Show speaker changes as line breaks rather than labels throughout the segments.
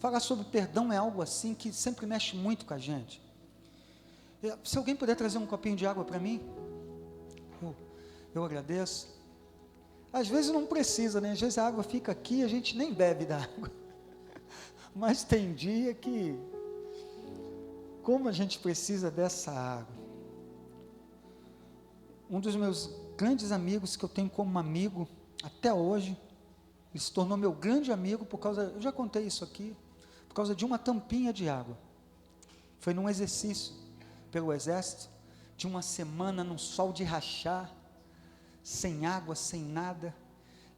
Falar sobre perdão é algo assim que sempre mexe muito com a gente. Se alguém puder trazer um copinho de água para mim, eu agradeço. Às vezes não precisa, né? Às vezes a água fica aqui e a gente nem bebe da água. Mas tem dia que, como a gente precisa dessa água. Um dos meus grandes amigos, que eu tenho como amigo até hoje, ele se tornou meu grande amigo por causa, eu já contei isso aqui, por causa de uma tampinha de água. Foi num exercício pelo exército, de uma semana num sol de rachar, sem água, sem nada,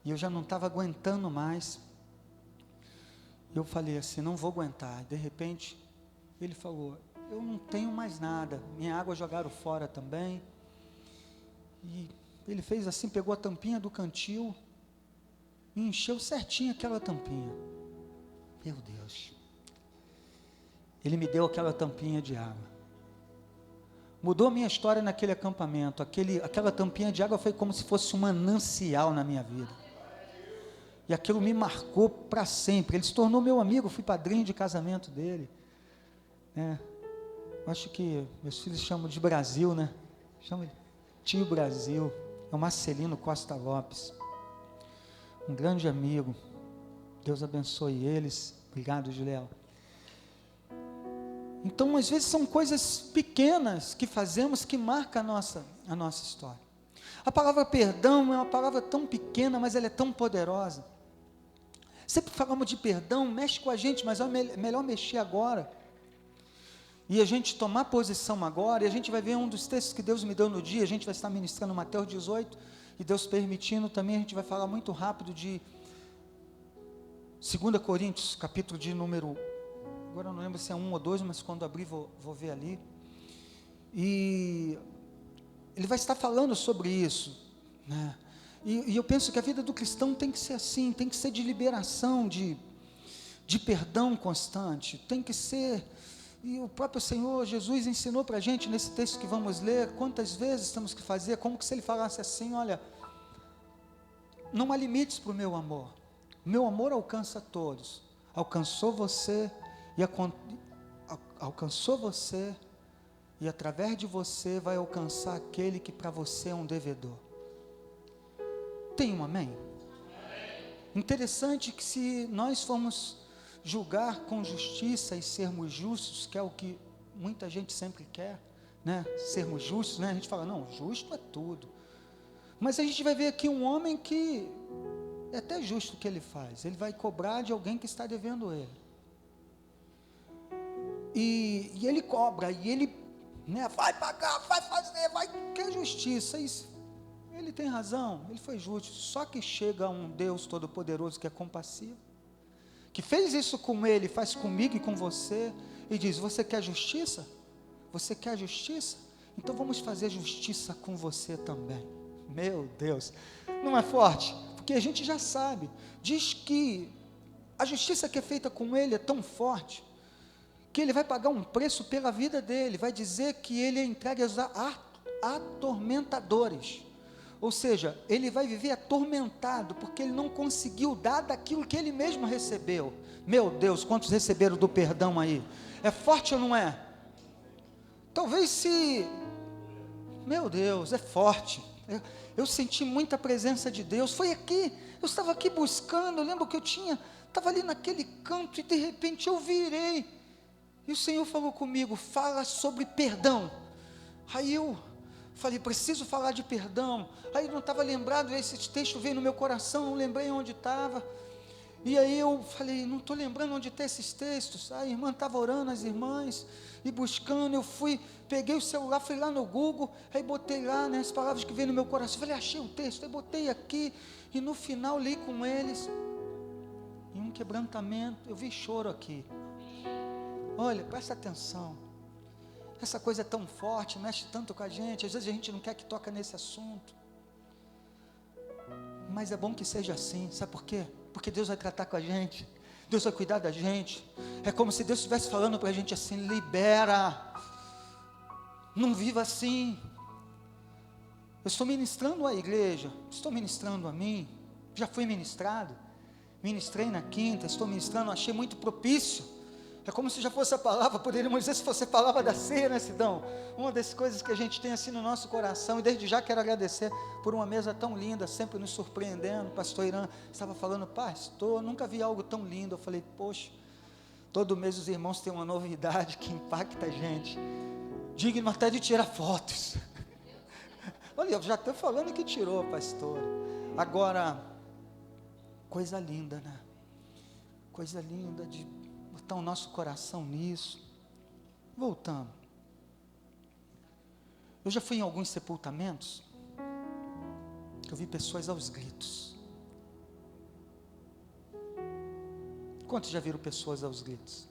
e eu já não estava aguentando mais. Eu falei assim, não vou aguentar. De repente, ele falou, eu não tenho mais nada, minha água jogaram fora também. E ele fez assim, pegou a tampinha do cantil e encheu certinho aquela tampinha. Meu Deus. Ele me deu aquela tampinha de água. Mudou a minha história naquele acampamento. Aquela tampinha de água foi como se fosse um manancial na minha vida. E aquilo me marcou para sempre. Ele se tornou meu amigo, eu fui padrinho de casamento dele. Acho que meus filhos chamam de Brasil, né? Chamam de Tio Brasil. É o Marcelino Costa Lopes. Um grande amigo. Deus abençoe eles. Obrigado, Giléo. Então, às vezes são coisas pequenas que fazemos que marcam a nossa história. A palavra perdão é uma palavra tão pequena, mas ela é tão poderosa. Sempre falamos de perdão, mexe com a gente, mas é melhor mexer agora. E a gente tomar posição agora, e a gente vai ver um dos textos que Deus me deu no dia, a gente vai estar ministrando Mateus 18, e Deus permitindo também, a gente vai falar muito rápido de 2 Coríntios, capítulo de número, agora eu não lembro se é 1 ou 2, mas quando abrir vou ver ali. E ele vai estar falando sobre isso, né? E eu penso que a vida do cristão tem que ser assim, tem que ser de liberação, de perdão constante, tem que ser, e o próprio Senhor Jesus ensinou para a gente nesse texto que vamos ler, quantas vezes temos que fazer, como que se ele falasse assim, olha, não há limites para o meu amor alcança todos, alcançou você, e através de você vai alcançar aquele que para você é um devedor. Tem um amém? Interessante que se nós formos julgar com justiça e sermos justos, que é o que muita gente sempre quer, né? Sermos justos, né? A gente fala, não, justo é tudo. Mas a gente vai ver aqui um homem que é até justo o que ele faz. Ele vai cobrar de alguém que está devendo ele. E ele cobra, e ele, né, vai pagar, vai fazer, vai quer justiça. Isso. Ele tem razão, ele foi justo. Só que chega um Deus Todo-Poderoso que é compassivo, que fez isso com ele, faz comigo e com você, e diz, você quer justiça? Você quer justiça? Então vamos fazer justiça com você também. Meu Deus, não é forte? Porque a gente já sabe, diz que a justiça que é feita com ele é tão forte, que ele vai pagar um preço pela vida dele, vai dizer que ele é entregue aos atormentadores, ou seja, ele vai viver atormentado, porque ele não conseguiu dar daquilo que ele mesmo recebeu. Meu Deus, quantos receberam do perdão aí? É forte ou não é? Talvez se, meu Deus, é forte. Eu senti muita presença de Deus, foi aqui, eu estava aqui buscando, eu lembro que estava ali naquele canto, e de repente eu virei, e o Senhor falou comigo, fala sobre perdão. Aí eu falei, preciso falar de perdão. Aí eu não estava lembrado, esse texto veio no meu coração, não lembrei onde estava. E aí eu falei, não estou lembrando onde está esses textos. A irmã estava orando, as irmãs, e buscando, eu peguei o celular, fui lá no Google, aí botei lá, né, as palavras que veio no meu coração, falei, achei o texto, aí botei aqui, e no final li com eles, em um quebrantamento, eu vi choro aqui. Olha, presta atenção, essa coisa é tão forte, mexe tanto com a gente, às vezes a gente não quer que toque nesse assunto, mas é bom que seja assim, sabe por quê? Porque Deus vai tratar com a gente, Deus vai cuidar da gente, é como se Deus estivesse falando para a gente assim, libera, não viva assim. Eu estou ministrando à igreja, estou ministrando a mim, já fui ministrado, Ministrei na quinta, estou ministrando, achei muito propício. É como se já fosse a palavra, poderíamos dizer, se fosse a palavra da ceia, né, Sidão? Uma das coisas que a gente tem assim no nosso coração, e desde já quero agradecer por uma mesa tão linda, sempre nos surpreendendo. Pastor Irã estava falando, pastor, nunca vi algo tão lindo. Eu falei, poxa, todo mês os irmãos têm uma novidade que impacta a gente, digno até de tirar fotos. Olha, eu já estou falando que tirou, pastor. Agora, coisa linda, né? Coisa linda de botar o nosso coração nisso. Voltando. Eu já fui em alguns sepultamentos que eu vi pessoas aos gritos. Quantos já viram pessoas aos gritos?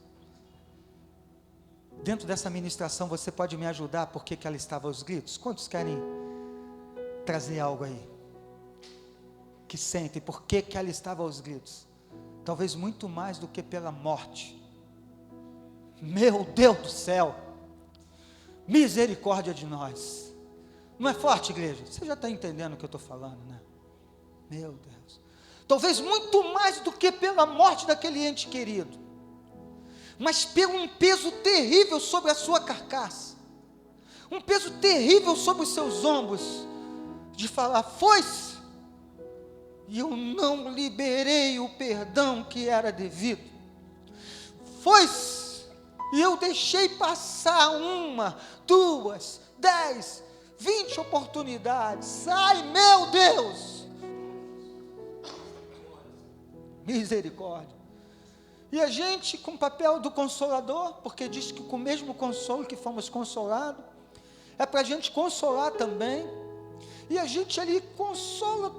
Dentro dessa ministração você pode me ajudar por que ela estava aos gritos? Quantos querem trazer algo aí? Que sentem por que ela estava aos gritos? Talvez muito mais do que pela morte. Meu Deus do céu, misericórdia de nós. Não é forte, igreja? Você já está entendendo o que eu estou falando, né? Meu Deus. Talvez muito mais do que pela morte daquele ente querido, mas pelo um peso terrível sobre a sua carcaça, um peso terrível sobre os seus ombros, de falar, foi-se, e eu não liberei o perdão que era devido, foi-se, e eu deixei passar 1, 2, 10, 20 oportunidades. Ai, meu Deus, misericórdia. E a gente com o papel do consolador, porque diz que com o mesmo consolo que fomos consolados, é para a gente consolar também. E a gente ali consola,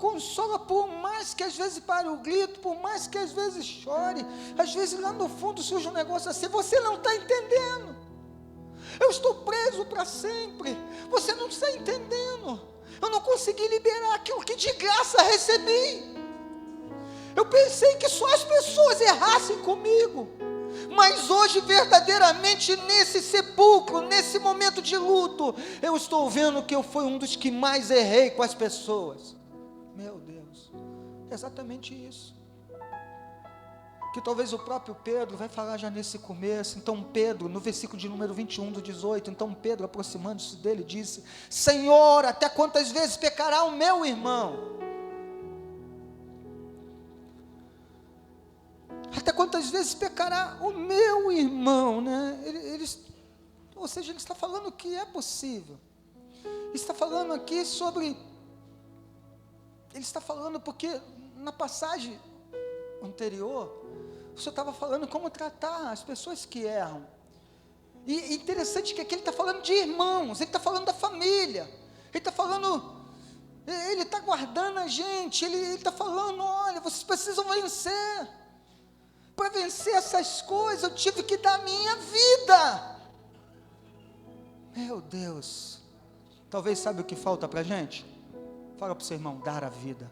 por mais que às vezes pare o grito, por mais que às vezes chore, às vezes lá no fundo surge um negócio assim, você não está entendendo, eu estou preso para sempre, você não está entendendo, eu não consegui liberar aquilo que de graça recebi, eu pensei que só as pessoas errassem comigo, mas hoje verdadeiramente nesse sepulcro, nesse momento de luto, eu estou vendo que eu fui um dos que mais errei com as pessoas. Meu Deus, é exatamente isso, que talvez o próprio Pedro vai falar já nesse começo. Então Pedro, no versículo de número 21 do 18, então Pedro, aproximando-se dele, disse, Senhor, até quantas vezes pecará o meu irmão? Até quantas vezes pecará o meu irmão, né? Ou seja, ele está falando que é possível. Ele está falando aqui sobre, ele está falando porque na passagem anterior, o Senhor estava falando como tratar as pessoas que erram. E interessante que aqui ele está falando de irmãos, ele está falando da família, ele está falando, ele está guardando a gente, ele está falando, olha, vocês precisam vencer. Para vencer essas coisas, eu tive que dar a minha vida. Meu Deus. Talvez sabe o que falta para a gente? Fala para o seu irmão, dar a vida.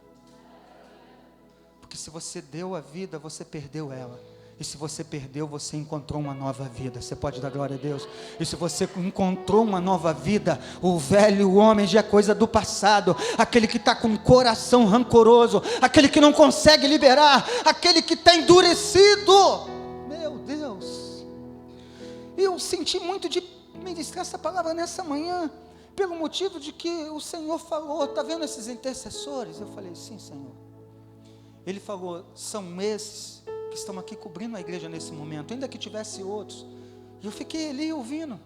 Porque se você deu a vida, você perdeu ela. E se você perdeu, você encontrou uma nova vida. Você pode dar glória a Deus? E se você encontrou uma nova vida, o velho homem já é coisa do passado. Aquele que está com o coração rancoroso, aquele que não consegue liberar, aquele que está endurecido. Meu Deus. E eu senti muito de ministrar essa palavra nessa manhã, pelo motivo de que o Senhor falou, está vendo esses intercessores? Eu falei, sim, Senhor. Ele falou, são esses que estão aqui cobrindo a igreja nesse momento, ainda que tivesse outros, e eu fiquei ali ouvindo,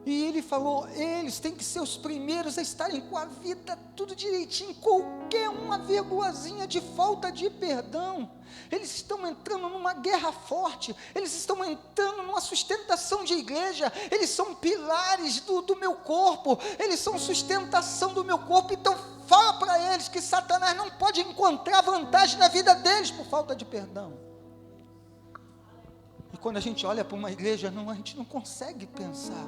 e ele falou, eles têm que ser os primeiros a estarem com a vida tudo direitinho, qualquer uma vírgulazinha de falta de perdão, eles estão entrando numa guerra forte, eles estão entrando numa sustentação de igreja, eles são pilares do meu corpo, eles são sustentação do meu corpo, então fala para eles que Satanás não pode encontrar vantagem na vida deles por falta de perdão. E quando a gente olha para uma igreja, a gente não consegue pensar.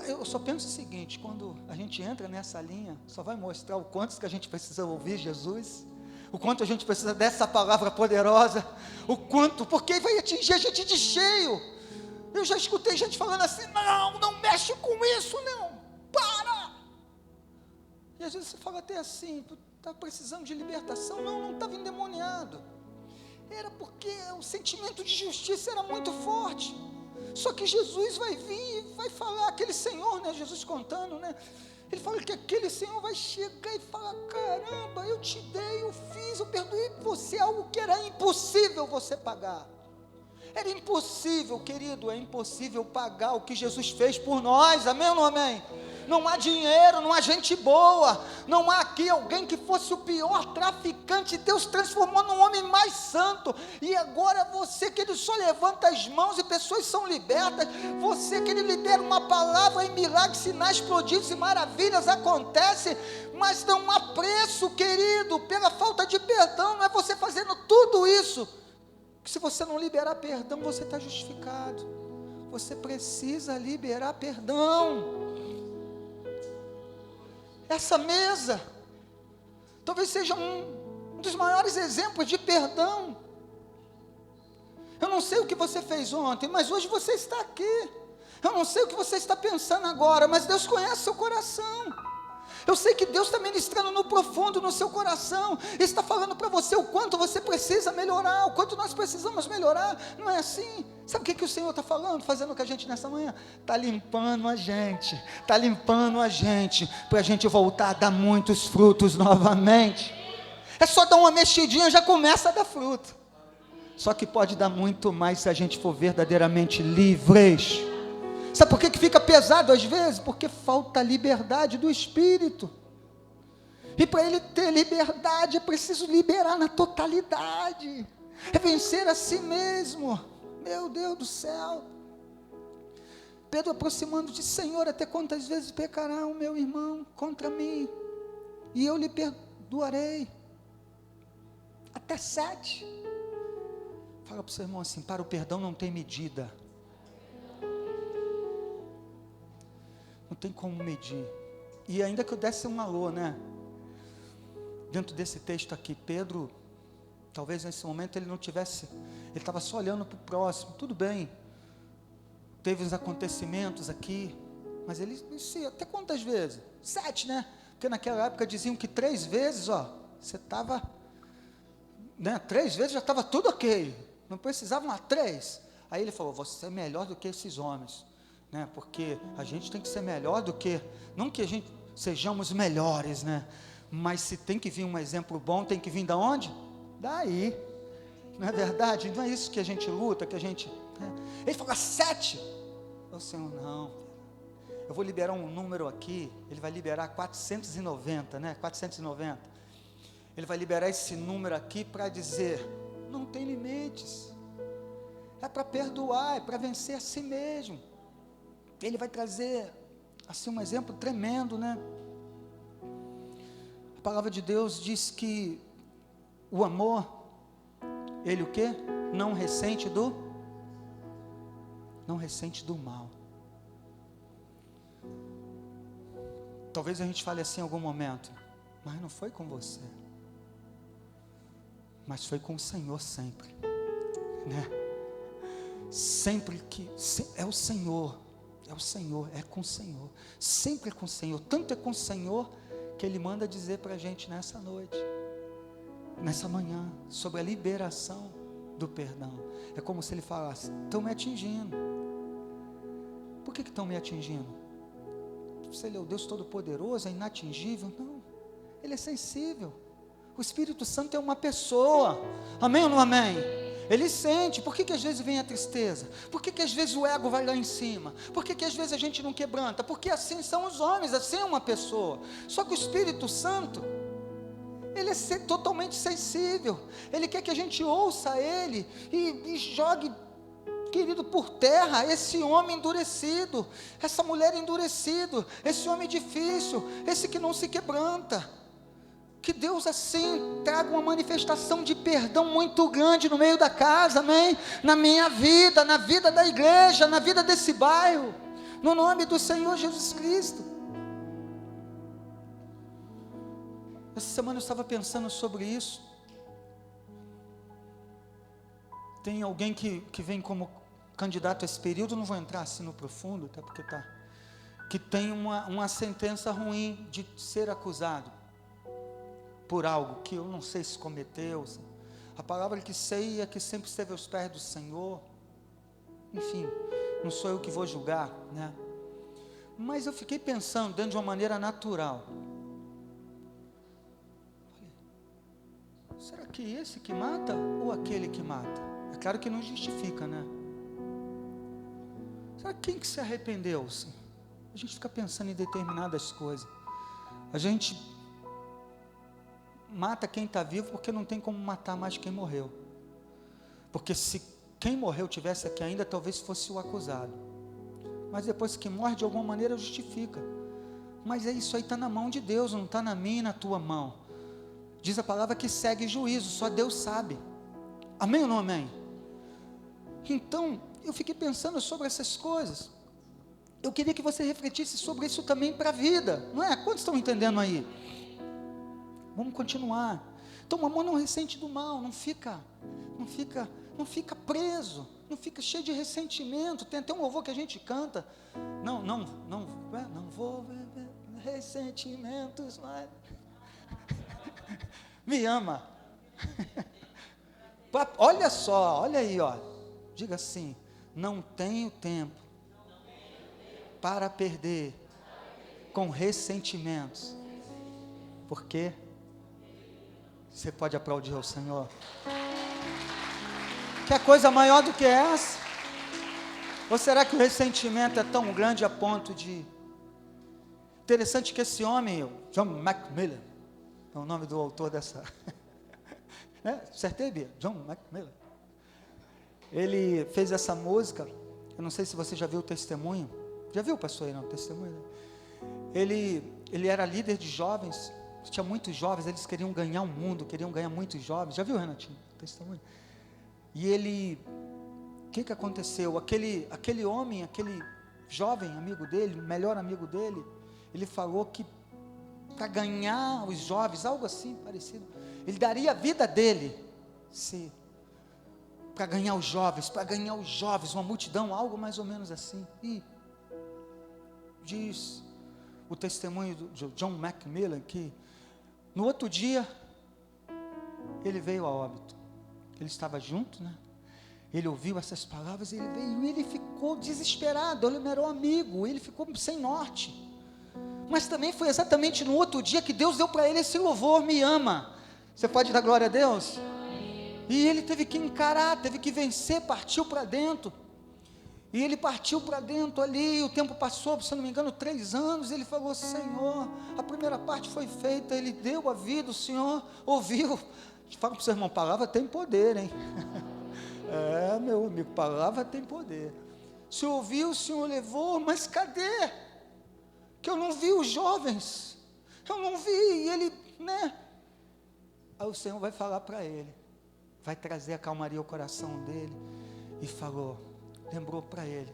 Eu só penso o seguinte, quando a gente entra nessa linha, só vai mostrar o quanto que a gente precisa ouvir Jesus, o quanto a gente precisa dessa palavra poderosa, o quanto, porque vai atingir a gente de cheio. Eu já escutei gente falando assim, não mexe com isso, não, para. E às vezes você fala até assim, estava precisando de libertação. Não estava endemoniado. Era porque o sentimento de justiça era muito forte. Só que Jesus vai vir e vai falar, aquele Senhor, né, Jesus contando, né, ele fala que aquele Senhor vai chegar e falar: caramba, eu te dei, eu fiz, eu perdoei você, algo que era impossível você pagar. Era impossível, querido, é impossível pagar o que Jesus fez por nós, amém ou não amém? Não há dinheiro, não há gente boa, não há aqui alguém que fosse o pior traficante. Deus transformou num homem mais santo, e agora você, que ele só levanta as mãos e pessoas são libertas, você que ele lidera uma palavra e milagres, sinais, prodígios e maravilhas acontecem, mas não há preço, querido, pela falta de perdão. Não é você fazendo tudo isso, que se você não liberar perdão, você está justificado. Você precisa liberar perdão. Essa mesa talvez seja um dos maiores exemplos de perdão. Eu não sei o que você fez ontem, mas hoje você está aqui. Eu não sei o que você está pensando agora, mas Deus conhece seu coração. Eu sei que Deus está ministrando no profundo no seu coração, está falando para você o quanto você precisa melhorar, o quanto nós precisamos melhorar. Não é assim? Sabe o que o Senhor está falando, fazendo com a gente nessa manhã? Está limpando a gente, para a gente voltar a dar muitos frutos novamente. É só dar uma mexidinha, já começa a dar fruto. Só que pode dar muito mais se a gente for verdadeiramente livres. Sabe por que fica pesado às vezes? Porque falta a liberdade do Espírito. E para ele ter liberdade é preciso liberar na totalidade. É vencer a si mesmo. Meu Deus do céu. Pedro aproximando de: Senhor, até quantas vezes pecará o meu irmão contra mim, e eu lhe perdoarei? Até 7. Fala para o seu irmão assim: para o perdão não tem medida. Não tem como medir. E ainda que eu desse um alô, né? Dentro desse texto aqui, Pedro, talvez nesse momento ele não tivesse, ele estava só olhando para o próximo. Tudo bem, teve os acontecimentos aqui, mas ele disse: até quantas vezes? 7, né? Porque naquela época diziam que 3 vezes, você estava, né? 3 vezes já estava tudo ok, não precisavam lá 3. Aí ele falou: você é melhor do que esses homens. Né, porque a gente tem que ser melhor do que, não que a gente sejamos melhores, né, mas se tem que vir um exemplo bom, tem que vir da onde? Daí, não é verdade? Não é isso que a gente luta, que a gente, né? Ele falou: 7, o Senhor, não, eu vou liberar um número aqui, ele vai liberar 490, né, 490, ele vai liberar esse número aqui para dizer: não tem limites, é para perdoar, é para vencer a si mesmo. Ele vai trazer, assim, um exemplo tremendo, né? A palavra de Deus diz que o amor, ele o quê? Não ressente do mal. Talvez a gente fale assim em algum momento: mas não foi com você, mas foi com o Senhor sempre, né? Sempre que, é o Senhor, é com o Senhor, sempre é com o Senhor. Tanto é com o Senhor que Ele manda dizer para a gente nessa noite, nessa manhã, sobre a liberação do perdão. É como se Ele falasse: estão me atingindo. Por que estão me atingindo? Você é o Deus Todo-Poderoso, é inatingível? Não, Ele é sensível. O Espírito Santo é uma pessoa, amém ou não amém? Ele sente. Por que às vezes vem a tristeza? Por que às vezes o ego vai lá em cima? Por que às vezes a gente não quebranta? Porque assim são os homens, assim é uma pessoa. Só que o Espírito Santo, ele é totalmente sensível. Ele quer que a gente ouça Ele e jogue, querido, por terra esse homem endurecido, essa mulher endurecido, esse homem difícil, esse que não se quebranta. Que Deus assim traga uma manifestação de perdão muito grande no meio da casa, amém? Na minha vida, na vida da igreja, na vida desse bairro, no nome do Senhor Jesus Cristo. Essa semana eu estava pensando sobre isso. Tem alguém que vem como candidato a esse período, não vou entrar assim no profundo, até porque que tem uma sentença ruim de ser acusado. por algo que eu não sei se cometeu. A palavra que sei é que sempre esteve aos pés do Senhor. Enfim, não sou eu que vou julgar, né? Mas eu fiquei pensando dentro de uma maneira natural. Será que esse que mata ou aquele que mata? É claro que não justifica, né? Será que quem que se arrependeu? Sim? A gente fica pensando em determinadas coisas. A gente mata quem está vivo porque não tem como matar mais quem morreu. Porque se quem morreu tivesse aqui ainda, talvez fosse o acusado. Mas depois que morre, de alguma maneira justifica. Mas é isso aí, está na mão de Deus, não está na minha e na tua mão. Diz a palavra que segue juízo, só Deus sabe. Amém ou não amém? Então, eu fiquei pensando sobre essas coisas. Eu queria que você refletisse sobre isso também para a vida, não é? Quantos estão entendendo aí? Vamos continuar. Então o amor não ressente do mal, não fica preso, não fica cheio de ressentimento. Tem até um louvor que a gente canta, não vou beber ressentimentos, mas me ama. Olha só, olha aí, ó. Diga assim: não tenho tempo para perder com ressentimentos. Por quê? Você pode aplaudir ao Senhor? Quer coisa maior do que essa? Ou será que o ressentimento é tão grande a ponto de... Interessante que esse homem, John Macmillan, é o nome do autor dessa... né? Acertei, Bia? John Macmillan. Ele fez essa música, eu não sei se você já viu o testemunho. Já viu, pastor, aí não, o testemunho? Né? Ele era líder de jovens, tinha muitos jovens, eles queriam ganhar o mundo, queriam ganhar muitos jovens. Já viu, Renatinho, o testemunho? E ele, o que aconteceu? Aquele homem, aquele jovem amigo dele, o melhor amigo dele, ele falou que para ganhar os jovens, algo assim parecido, ele daria a vida dele, para ganhar os jovens, uma multidão, algo mais ou menos assim. E diz o testemunho de John Macmillan que no outro dia ele veio a óbito. Ele estava junto, né? Ele ouviu essas palavras, ele veio e ele ficou desesperado. Ele era um amigo, ele ficou sem norte. Mas também foi exatamente no outro dia que Deus deu para ele esse louvor: me ama. Você pode dar glória a Deus? E ele teve que encarar, teve que vencer, partiu para dentro. E ele partiu para dentro ali, o tempo passou, se não me engano, 3 anos. Ele falou: Senhor, a primeira parte foi feita, Ele deu a vida, o Senhor ouviu. Fala para o seu irmão, palavra tem poder, hein? É, meu amigo, palavra tem poder. Se ouviu, o Senhor levou, mas cadê? Que eu não vi os jovens, eu não vi, e ele, né? Aí o Senhor vai falar para ele, vai trazer a calmaria ao coração dele, e lembrou para ele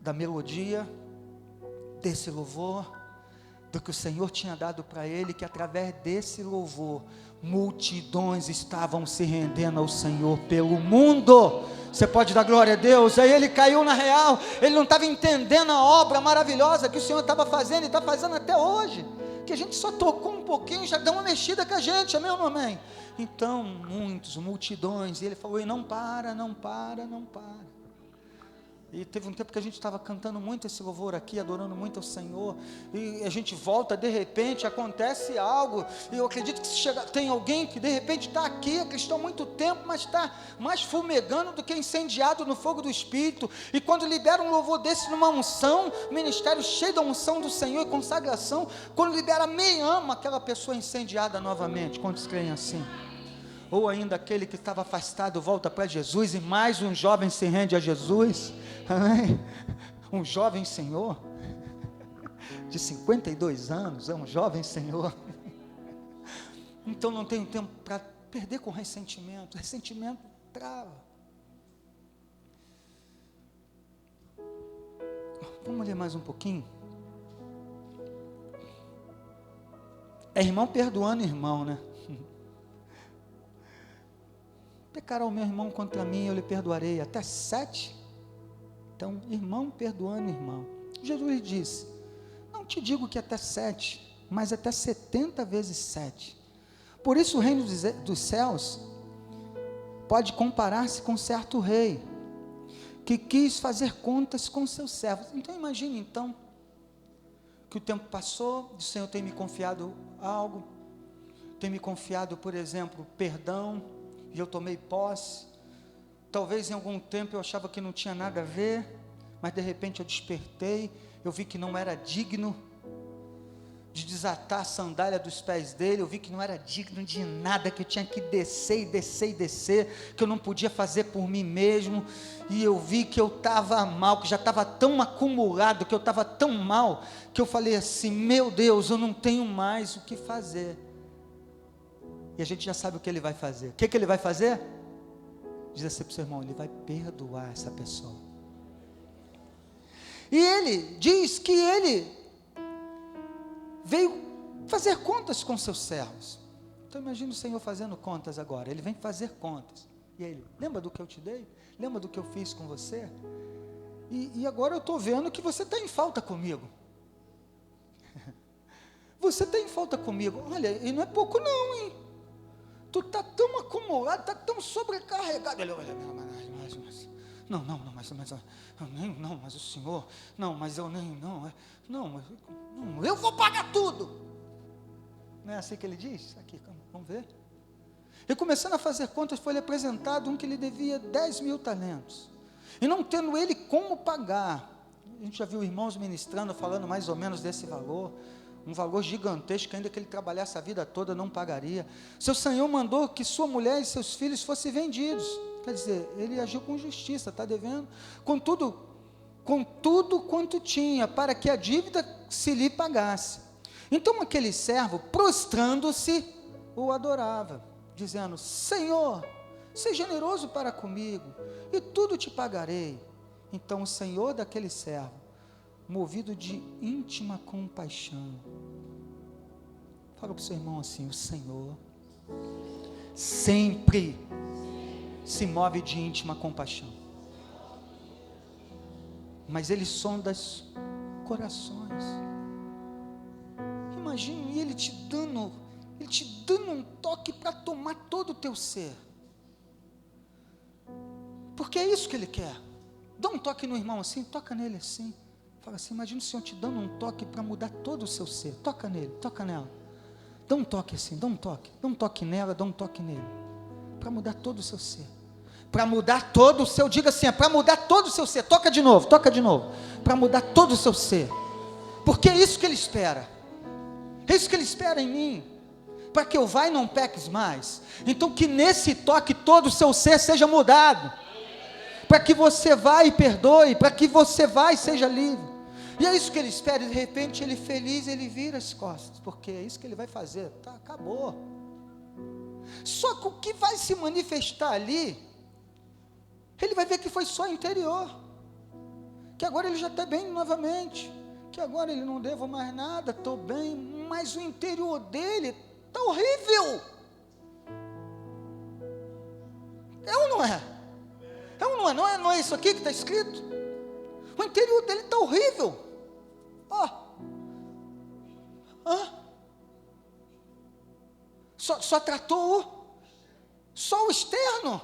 da melodia desse louvor, do que o Senhor tinha dado para ele, que através desse louvor multidões estavam se rendendo ao Senhor pelo mundo. Você pode dar glória a Deus? Aí ele caiu na real, ele não estava entendendo a obra maravilhosa que o Senhor estava fazendo e está fazendo até hoje, que a gente só tocou um pouquinho, já deu uma mexida com a gente, amém ou não amém? Então, multidões, e ele falou: e não para. E teve um tempo que a gente estava cantando muito esse louvor aqui, adorando muito ao Senhor, e a gente volta, de repente acontece algo, e eu acredito que tem alguém que de repente está aqui, é cristão há muito tempo, mas está mais fumegando do que incendiado no fogo do Espírito, e quando libera um louvor desse numa unção, ministério cheio da unção do Senhor e consagração, quando libera me ama, aquela pessoa incendiada novamente. Quantos creem assim? Ou ainda aquele que estava afastado volta para Jesus, e mais um jovem se rende a Jesus. Amém? Um jovem senhor de 52 anos, é um jovem senhor. Então não tenho tempo para perder com ressentimento trava. Vamos ler mais um pouquinho. É irmão perdoando irmão, né? Pecará o meu irmão contra mim, eu lhe perdoarei até 7. Então, irmão perdoando irmão. Jesus disse: não te digo que até 7, mas até 70 vezes 7. Por isso o reino dos céus pode comparar-se com certo rei, que quis fazer contas com seus servos. Então imagine então, que o tempo passou, o Senhor tem me confiado algo, tem me confiado, por exemplo, perdão, e eu tomei posse. Talvez em algum tempo eu achava que não tinha nada a ver, mas de repente eu despertei, eu vi que não era digno de desatar a sandália dos pés dele, eu vi que não era digno de nada, que eu tinha que descer e descer e descer, que eu não podia fazer por mim mesmo, e eu vi que eu estava mal, que já estava tão acumulado, que eu estava tão mal, que eu falei assim, meu Deus, eu não tenho mais o que fazer. E a gente já sabe o que ele vai fazer. O que ele vai fazer? Diz assim para o seu irmão, ele vai perdoar essa pessoa. E ele diz que ele veio fazer contas com seus servos. Então imagina o Senhor fazendo contas agora, ele vem fazer contas, e ele, lembra do que eu te dei? Lembra do que eu fiz com você? E agora eu estou vendo que você está em falta comigo, você está em falta comigo, olha, e não é pouco não, hein? Tu está tão acumulado, está tão sobrecarregado, ele, olha, mas o Senhor, mas eu nem, eu vou pagar tudo. Não é assim que ele diz? Aqui, vamos ver. E começando a fazer contas, foi-lhe apresentado um que lhe devia 10.000 talentos. E não tendo ele como pagar, a gente já viu irmãos ministrando, falando mais ou menos desse valor, um valor gigantesco, ainda que ele trabalhasse a vida toda, não pagaria. Seu senhor mandou que sua mulher e seus filhos fossem vendidos. Quer dizer, ele agiu com justiça, está devendo, com tudo quanto tinha, para que a dívida se lhe pagasse. Então aquele servo, prostrando-se, o adorava, dizendo, Senhor, seja generoso para comigo, e tudo te pagarei. Então o senhor daquele servo, movido de íntima compaixão, fala para o seu irmão assim, o Senhor sempre se move de íntima compaixão, mas ele sonda os corações. Imagine ele te dando um toque para tomar todo o teu ser, porque é isso que ele quer. Dá um toque no irmão assim, toca nele assim, fala assim, imagina o Senhor te dando um toque para mudar todo o seu ser, toca nele, toca nela, dá um toque assim, dá um toque nela, dá um toque nele, para mudar todo o seu ser, para mudar todo o seu, diga assim, para mudar todo o seu ser, toca de novo, para mudar todo o seu ser, porque é isso que ele espera, é isso que ele espera em mim, para que eu vá e não peques mais. Então que nesse toque todo o seu ser seja mudado, para que você vá e perdoe, para que você vá e seja livre. E é isso que ele espera. E de repente ele feliz, ele vira as costas, porque é isso que ele vai fazer, tá, acabou. Só que o que vai se manifestar ali, ele vai ver que foi só interior, que agora ele já está bem novamente, que agora ele não devo mais nada, estou bem, mas o interior dele está horrível. É ou não é? É ou não é? Não é isso aqui que está escrito? O interior dele está horrível. Só tratou só o externo.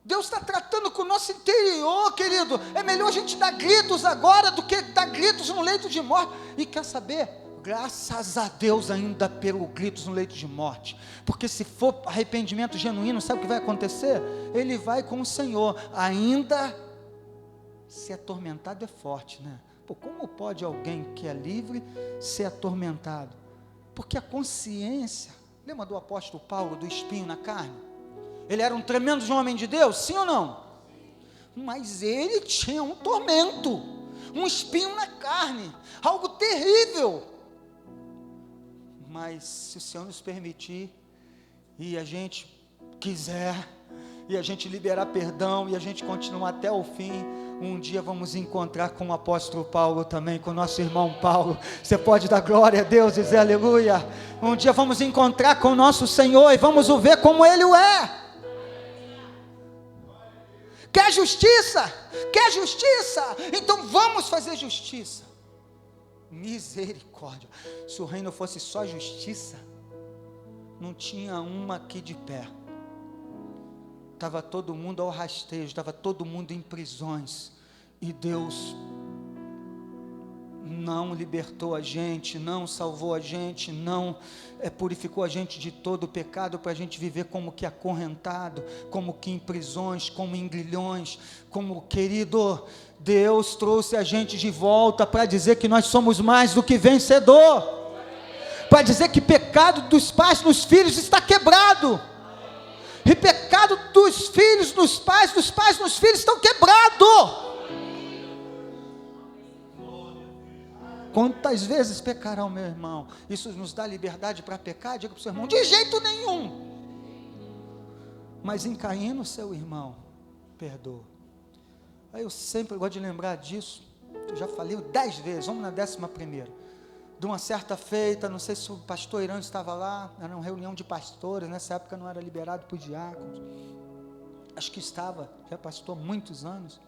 Deus está tratando com o nosso interior, querido. É melhor a gente dar gritos agora do que dar gritos no leito de morte. E quer saber? Graças a Deus ainda pelo gritos no leito de morte, porque se for arrependimento genuíno, sabe o que vai acontecer? Ele vai com o Senhor, ainda ser atormentado é forte, né? Pô, como pode alguém que é livre ser atormentado? Porque a consciência, lembra do apóstolo Paulo, do espinho na carne? Ele era um tremendo homem de Deus, sim ou não? Mas ele tinha um tormento, um espinho na carne, algo terrível. Mas se o Senhor nos permitir, e a gente quiser, e a gente liberar perdão, e a gente continuar até o fim, um dia vamos encontrar com o apóstolo Paulo também, com o nosso irmão Paulo. Você pode dar glória a Deus, dizer aleluia. Um dia vamos encontrar com o nosso Senhor, e vamos o ver como Ele o é. Quer justiça? Quer justiça? Então vamos fazer justiça. Misericórdia. Se o reino fosse só justiça, não tinha uma aqui de pé. Estava todo mundo ao rastejo, estava todo mundo em prisões. E Deus não libertou a gente, não salvou a gente, não purificou a gente de todo o pecado, para a gente viver como que acorrentado, como que em prisões, como em grilhões, como, querido, Deus trouxe a gente de volta para dizer que nós somos mais do que vencedor, para dizer que pecado dos pais nos filhos está quebrado, e pecado dos filhos nos pais, dos pais nos filhos estão quebrados. Quantas vezes pecarão, meu irmão? Isso nos dá liberdade para pecar? Diga para o seu irmão, de jeito nenhum. Mas em Caim, seu irmão, perdoa. Aí eu sempre gosto de lembrar disso. Eu já falei 10 vezes, vamos na 11ª. De uma certa feita, não sei se o pastor Irã estava lá, era uma reunião de pastores, nessa época não era liberado para os diáconos. Acho que estava, já pastor há muitos anos.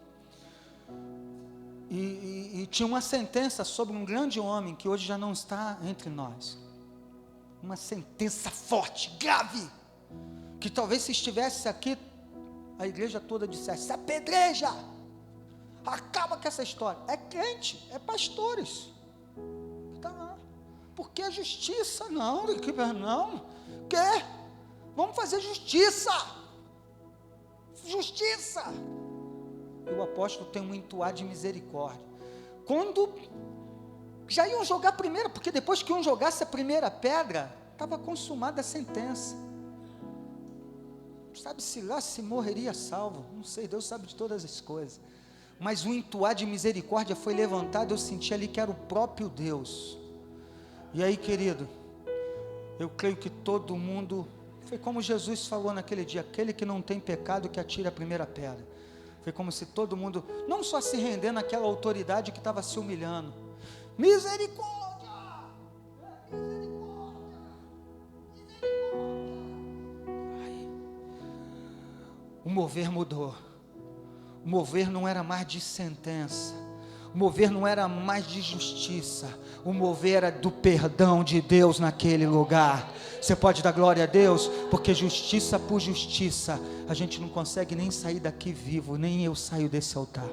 E tinha uma sentença sobre um grande homem que hoje já não está entre nós. Uma sentença forte, grave, que talvez se estivesse aqui, a igreja toda dissesse: se apedreja, acaba com essa história. É crente, é pastores, está lá, porque a justiça, não, quer, vamos fazer justiça, e o apóstolo tem um entoar de misericórdia, quando já iam jogar a primeira, porque depois que iam jogasse a primeira pedra, estava consumada a sentença, sabe-se lá se morreria salvo, não sei, Deus sabe de todas as coisas, mas o entoar de misericórdia foi levantado, eu senti ali que era o próprio Deus, e aí, querido, eu creio que todo mundo, foi como Jesus falou naquele dia: aquele que não tem pecado que atire a primeira pedra. Foi como se todo mundo, não só se rendendo àquela autoridade que estava se humilhando, misericórdia, misericórdia, misericórdia. Aí, o mover mudou, o mover não era mais de sentença, o mover não era mais de justiça, o mover era do perdão de Deus naquele lugar. Você pode dar glória a Deus, porque justiça por justiça, a gente não consegue nem sair daqui vivo, nem eu saio desse altar,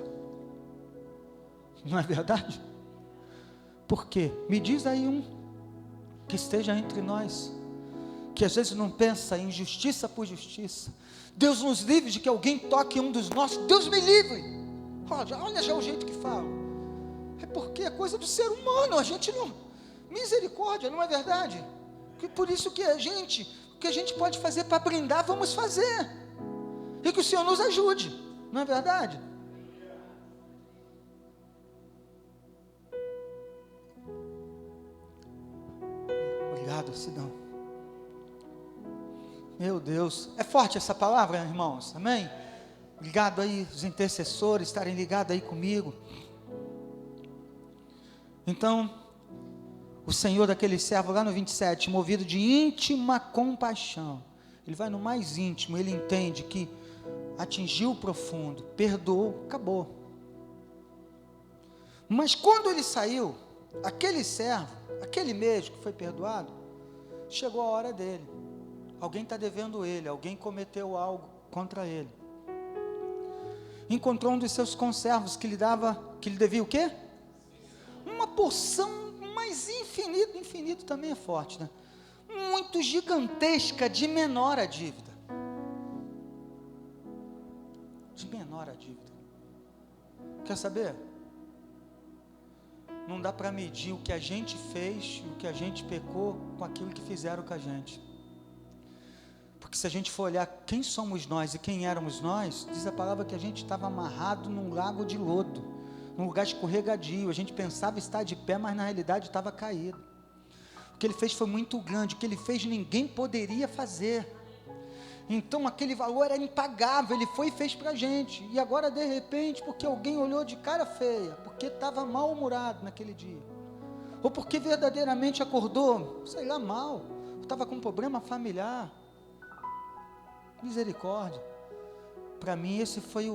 não é verdade? Por quê? Me diz aí um que esteja entre nós, que às vezes não pensa em justiça por justiça. Deus nos livre de que alguém toque um dos nossos, Deus me livre. Olha já o jeito que fala, é porque é coisa do ser humano, a gente não, misericórdia, não é verdade? Que por isso que o que a gente pode fazer para brindar, vamos fazer, e que o Senhor nos ajude, não é verdade? Obrigado, Sidão. Meu Deus, é forte essa palavra, irmãos, amém? Obrigado aí os intercessores estarem ligados aí comigo. Então, o Senhor daquele servo lá no 27, movido de íntima compaixão, ele vai no mais íntimo, ele entende que atingiu o profundo, perdoou, acabou. Mas quando ele saiu, aquele servo, aquele mesmo que foi perdoado, chegou a hora dele. Alguém está devendo ele, alguém cometeu algo contra ele. Encontrou um dos seus conservos que lhe devia o quê? Uma porção, mas infinito também é forte, né? Muito gigantesca, de menor a dívida. De menor a dívida. Quer saber? Não dá para medir o que a gente fez, o que a gente pecou, com aquilo que fizeram com a gente. Porque se a gente for olhar quem somos nós e quem éramos nós, diz a palavra que a gente estava amarrado num lago de lodo, num lugar escorregadio, a gente pensava estar de pé, mas na realidade estava caído. O que ele fez foi muito grande, o que ele fez ninguém poderia fazer, então aquele valor era impagável, ele foi e fez para a gente, e agora de repente, porque alguém olhou de cara feia, porque estava mal-humorado naquele dia, ou porque verdadeiramente acordou, sei lá, mal, estava com um problema familiar, misericórdia, para mim esse foi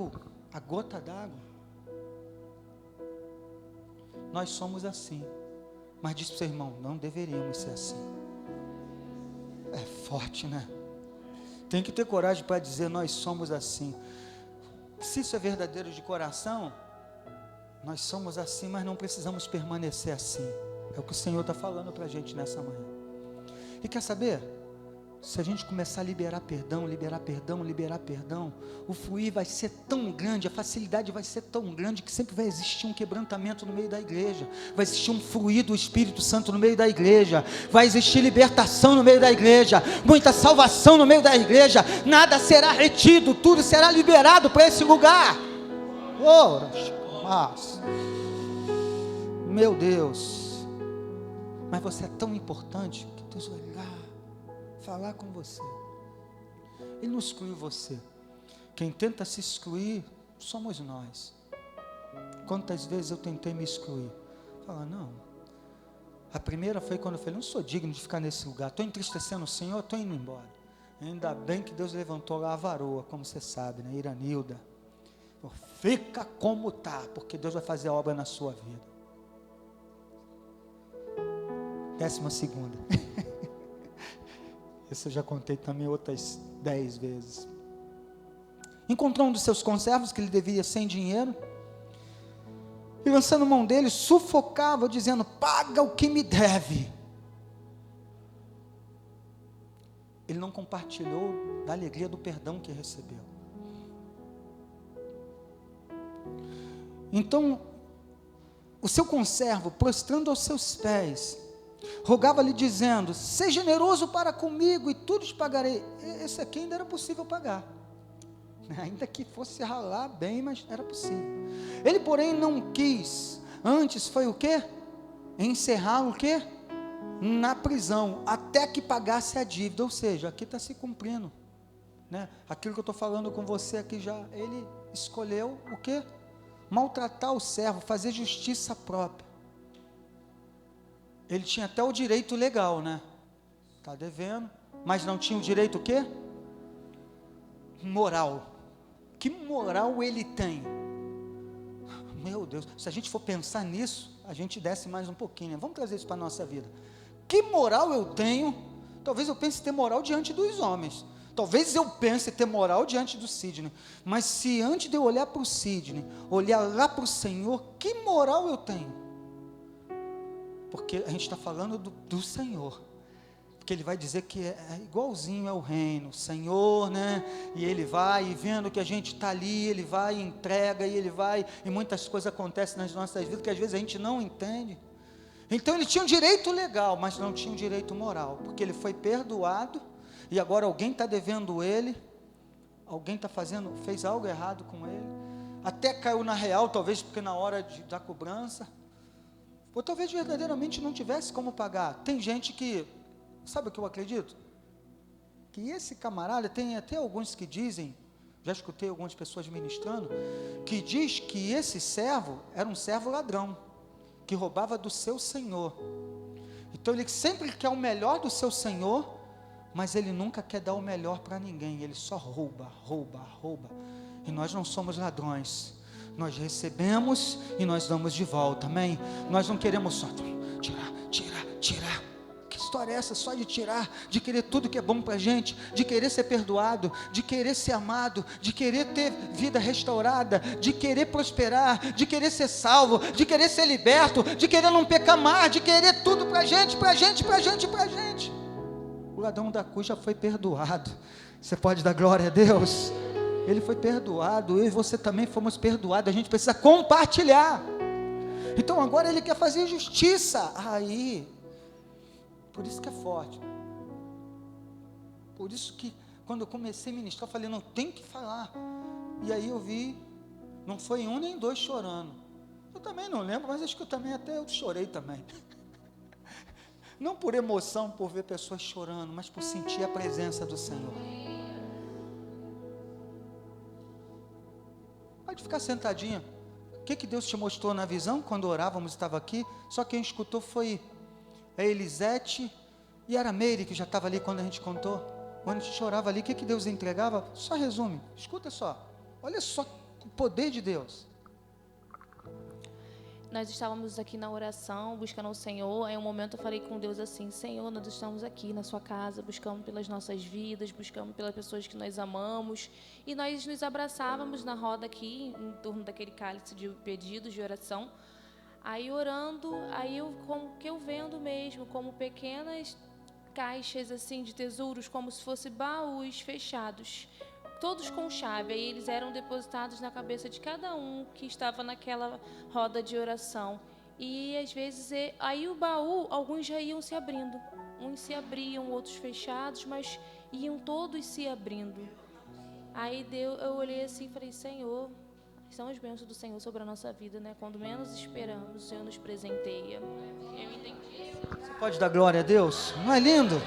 a gota d'água. Nós somos assim, mas diz para o seu irmão, não deveríamos ser assim. É forte, né? Tem que ter coragem para dizer: nós somos assim. Se isso é verdadeiro de coração, nós somos assim, mas não precisamos permanecer assim. É o que o Senhor está falando para a gente nessa manhã. E quer saber? Se a gente começar a liberar perdão, o fluir vai ser tão grande, a facilidade vai ser tão grande, que sempre vai existir um quebrantamento no meio da igreja, vai existir um fluir do Espírito Santo no meio da igreja, vai existir libertação no meio da igreja, muita salvação no meio da igreja, nada será retido, tudo será liberado para esse lugar. Meu Deus, mas você é tão importante que Deus vai lá falar com você. Ele não excluiu você. Quem tenta se excluir somos nós. Quantas vezes eu tentei me excluir? Fala, não. A primeira foi quando eu falei: não sou digno de ficar nesse lugar, estou entristecendo o Senhor, estou indo embora. Ainda bem que Deus levantou lá a varoa, como você sabe, né? Iranilda. Fica como está, porque Deus vai fazer a obra na sua vida. 12ª. Isso eu já contei também outras 10 vezes. Encontrou um dos seus conservos que lhe devia 100 dinheiro, e lançando mão dele, sufocava, dizendo: paga o que me deve. Ele não compartilhou da alegria do perdão que recebeu. Então, o seu conservo, prostrando aos seus pés, rogava-lhe dizendo: seja generoso para comigo e tudo te pagarei. Esse aqui ainda era possível pagar, ainda que fosse ralar bem, mas era possível. Ele, porém, não quis. Antes foi o quê? Encerrar o quê? Na prisão, até que pagasse a dívida. Ou seja, aqui está se cumprindo, né? Aquilo que eu estou falando com você aqui já. Ele escolheu o quê? Maltratar o servo, fazer justiça própria. Ele tinha até o direito legal, né? Está devendo, mas não tinha o direito o quê? Moral. Que moral ele tem? Meu Deus, se a gente for pensar nisso, a gente desce mais um pouquinho, né? Vamos trazer isso para a nossa vida. Que moral eu tenho? Talvez eu pense ter moral diante dos homens. Talvez eu pense ter moral diante do Sidney. Mas se antes de eu olhar para o Sidney, olhar lá para o Senhor, que moral eu tenho? Porque a gente está falando do Senhor, porque Ele vai dizer que é igualzinho ao reino, Senhor, né? E Ele vai, e vendo que a gente está ali, Ele vai e entrega, e Ele vai, e muitas coisas acontecem nas nossas vidas, que às vezes a gente não entende. Então ele tinha um direito legal, mas não tinha um direito moral, porque ele foi perdoado, e agora alguém está devendo ele, alguém fez algo errado com ele, até caiu na real, talvez porque na hora da cobrança, ou talvez verdadeiramente não tivesse como pagar. Tem gente que, sabe o que eu acredito? Que esse camarada, tem até alguns que dizem, já escutei algumas pessoas ministrando, que diz que esse servo era um servo ladrão, que roubava do seu senhor. Então ele sempre quer o melhor do seu senhor, mas ele nunca quer dar o melhor para ninguém, ele só rouba. E nós não somos ladrões. Nós recebemos e nós damos de volta, amém? Nós não queremos só tirar. Que história é essa? Só de tirar, de querer tudo que é bom para a gente, de querer ser perdoado, de querer ser amado, de querer ter vida restaurada, de querer prosperar, de querer ser salvo, de querer ser liberto, de querer não pecar mais, de querer tudo para a gente. O ladrão da cruz já foi perdoado. Você pode dar glória a Deus? Ele foi perdoado, eu e você também fomos perdoados. A gente precisa compartilhar. Então agora ele quer fazer justiça. Aí, por isso que é forte. Por isso que quando eu comecei a ministrar, eu falei, não tem que falar. E aí eu vi, não foi um nem dois chorando. Eu também não lembro, mas acho que eu chorei também. Não por emoção, por ver pessoas chorando, mas por sentir a presença do Senhor. Pode ficar sentadinha. O que Deus te mostrou na visão? Quando orávamos, estava aqui. Só quem escutou foi a Elisete e era a Meire, que já estava ali quando a gente contou. Quando a gente chorava ali, o que Deus entregava? Só resume, escuta só. Olha só o poder de Deus.
nós estávamos aqui na oração, buscando o Senhor. Aí um momento eu falei com Deus assim: Senhor, nós estamos aqui na sua casa, buscando pelas nossas vidas, buscando pelas pessoas que nós amamos. E nós nos abraçávamos na roda aqui, em torno daquele cálice de pedidos de oração. Aí orando, aí eu vendo mesmo, como pequenas caixas assim de tesouros, como se fossem baús fechados, todos com chave. Aí eles eram depositados na cabeça de cada um que estava naquela roda de oração. E às vezes, aí o baú, alguns já iam se abrindo. Uns se abriam, outros fechados, mas iam todos se abrindo. Aí eu olhei assim e falei: Senhor, são as bênçãos do Senhor sobre a nossa vida, né? Quando menos esperamos, o Senhor nos presenteia. Eu entendi.
Você pode dar glória a Deus? Não é lindo?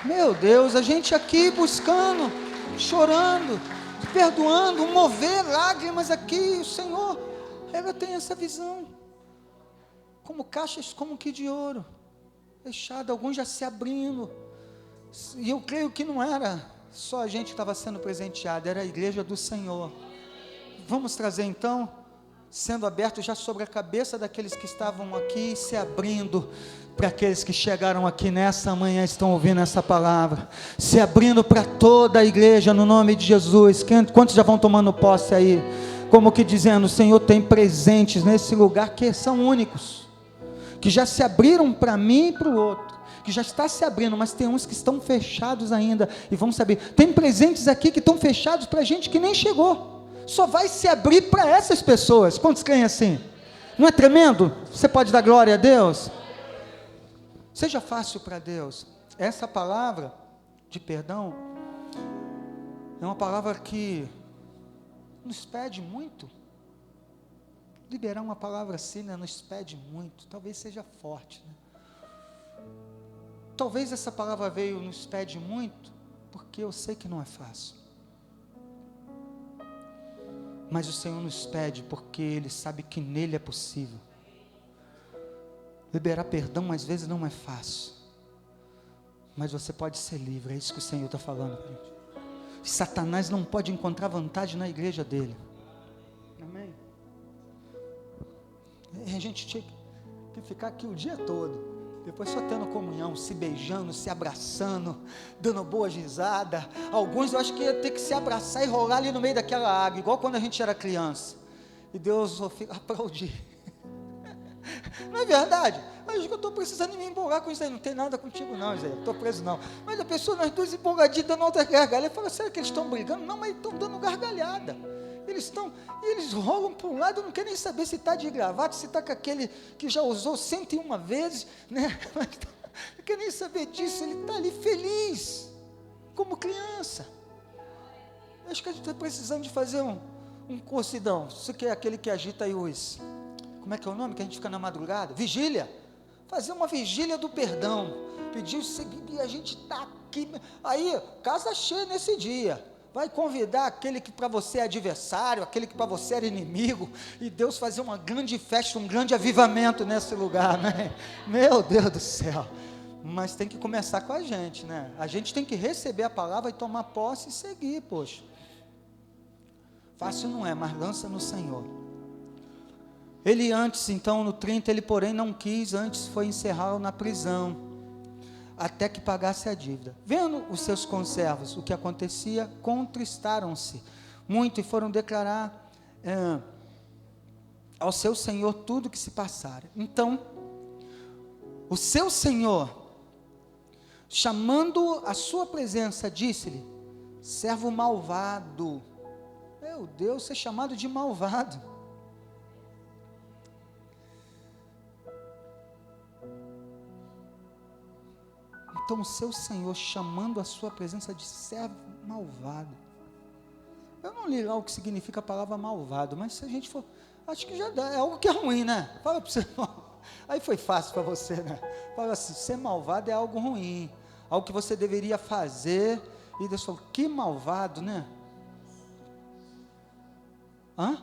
Meu Deus, a gente aqui buscando, chorando, perdoando, mover lágrimas aqui. O Senhor, ela tem essa visão, como caixas como que de ouro, fechado, alguns já se abrindo. E eu creio que não era só a gente que estava sendo presenteado, era a igreja do Senhor. Vamos trazer então, sendo aberto já sobre a cabeça daqueles que estavam aqui, se abrindo para aqueles que chegaram aqui nessa manhã, estão ouvindo essa palavra, se abrindo para toda a igreja, no nome de Jesus. Quantos já vão tomando posse aí, como que dizendo: o Senhor tem presentes nesse lugar que são únicos, que já se abriram para mim e para o outro, que já está se abrindo, mas tem uns que estão fechados ainda, e vão saber, tem presentes aqui que estão fechados para gente que nem chegou, só vai se abrir para essas pessoas. Quantos creem assim? Não é tremendo? Você pode dar glória a Deus? Seja fácil para Deus. Essa palavra de perdão é uma palavra que nos pede muito. Liberar uma palavra assim, né, nos pede muito. Talvez seja forte, né? Talvez essa palavra veio, nos pede muito, porque eu sei que não é fácil. Mas o Senhor nos pede porque Ele sabe que nele é possível. Liberar perdão às vezes não é fácil, mas você pode ser livre. É isso que o Senhor está falando, gente. Satanás não pode encontrar vantagem na igreja dele. Amém? E a gente tinha que ficar aqui o dia todo, depois só tendo comunhão, se beijando, se abraçando, dando boas risadas. Alguns eu acho que ia ter que se abraçar e rolar ali no meio daquela água, igual quando a gente era criança, e Deus aplaudir. Não é verdade? Acho que eu estou precisando me empolgar com isso aí. Não tem nada contigo não, Zé, estou preso não. Mas a pessoa, nós dois empolgadinhos, dando outra gargalhada, fala: será que eles estão brigando? Não, mas estão dando gargalhada. Eles rolam para um lado, não querem nem saber se está de gravata, se está com aquele que já usou 101 vezes, né? Não quer nem saber disso, ele está ali feliz, como criança. Acho que a gente está precisando de fazer um cursidão. Você que é aquele que agita aí os... Como é que é o nome que a gente fica na madrugada? Vigília. Fazer uma vigília do perdão. Pedir o seguinte, e a gente está aqui. Aí, casa cheia nesse dia. Vai convidar aquele que para você é adversário, aquele que para você era inimigo, e Deus fazer uma grande festa, um grande avivamento nesse lugar, né? Meu Deus do céu. Mas tem que começar com a gente, né? A gente tem que receber a palavra e tomar posse e seguir, poxa. Fácil não é, mas lança no Senhor. Ele antes, então, no 30, ele porém não quis, antes foi encerrá-lo na prisão, até que pagasse a dívida. Vendo os seus conservos o que acontecia, contristaram-se muito e foram declarar ao seu senhor tudo o que se passara. Então, o seu senhor, chamando a sua presença, disse-lhe: servo malvado. Meu Deus, ser chamado de malvado. Então o seu Senhor, chamando a sua presença de servo malvado. Eu não li lá o que significa a palavra malvado, mas se a gente for, acho que já dá, é algo que é ruim, né? Fala para você, aí foi fácil para você, né? Fala assim, ser malvado é algo ruim, algo que você deveria fazer, e Deus falou, que malvado, né? Hã?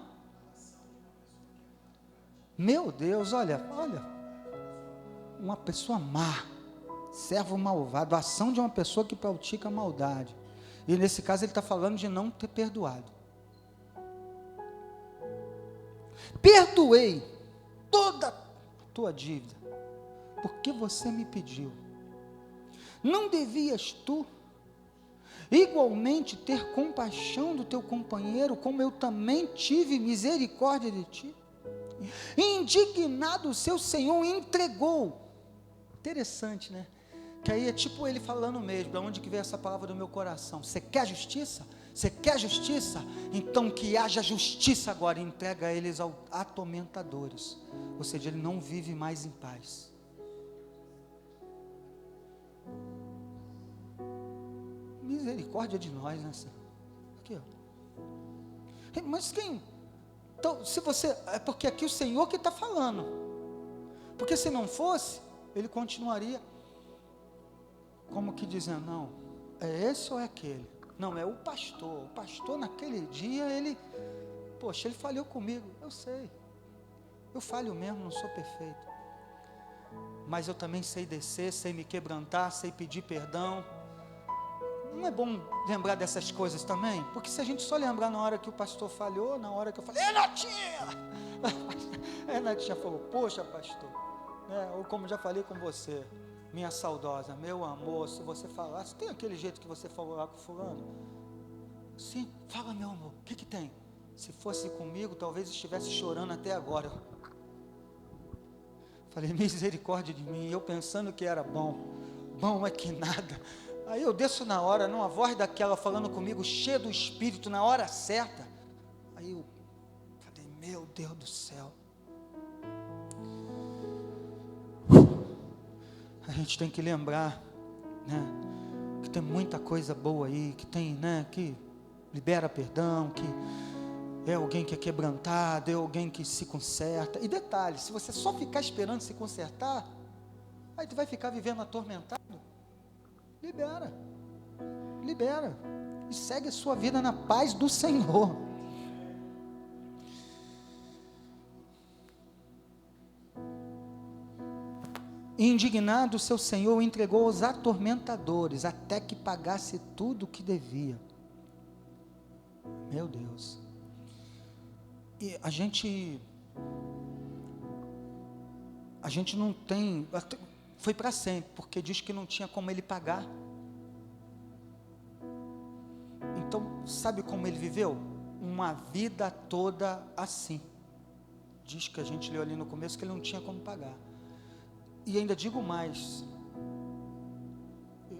Meu Deus, olha, uma pessoa má, servo malvado, a ação de uma pessoa que pratica maldade, e nesse caso ele está falando de não ter perdoado. Perdoei, toda a tua dívida, porque você me pediu. Não devias tu igualmente ter compaixão do teu companheiro, como eu também tive misericórdia de ti? Indignado, o seu senhor entregou. Interessante, né? Que aí é tipo ele falando mesmo, de onde que veio essa palavra do meu coração? Você quer justiça? Você quer justiça? Então que haja justiça agora. Entrega eles aos atormentadores. Ou seja, ele não vive mais em paz. Misericórdia de nós, né, Senhor? Aqui, ó. Mas quem? Então, se você, é porque aqui o Senhor que está falando. Porque se não fosse, ele continuaria como que dizendo, não, é esse ou é aquele? Não, é o pastor. O pastor naquele dia, ele falhou comigo. Eu sei. Eu falho mesmo, não sou perfeito. Mas eu também sei descer, sei me quebrantar, sei pedir perdão. Não é bom lembrar dessas coisas também? Porque se a gente só lembrar na hora que o pastor falhou, na hora que eu falei, Natinha! A Natinha falou, poxa pastor, ou como já falei com você, minha saudosa, meu amor, se você falasse, tem aquele jeito que você falou lá com fulano? Sim, fala meu amor, o que tem? Se fosse comigo, talvez estivesse chorando até agora. Falei, misericórdia de mim, eu pensando que era bom é que nada. Aí eu desço na hora, numa voz daquela falando comigo, cheia do Espírito, na hora certa. Aí eu falei, meu Deus do céu. A gente tem que lembrar, né, que tem muita coisa boa aí, que tem, né, que libera perdão, que é alguém que é quebrantado, é alguém que se conserta. E detalhe, se você só ficar esperando se consertar, aí tu vai ficar vivendo atormentado. Libera, e segue a sua vida na paz do Senhor. Indignado, seu senhor o entregou aos atormentadores, até que pagasse tudo o que devia. Meu Deus. E a gente não tem, foi para sempre, porque diz que não tinha como ele pagar. Então, sabe como ele viveu? Uma vida toda assim. Diz que a gente leu ali no começo que ele não tinha como pagar. E ainda digo mais,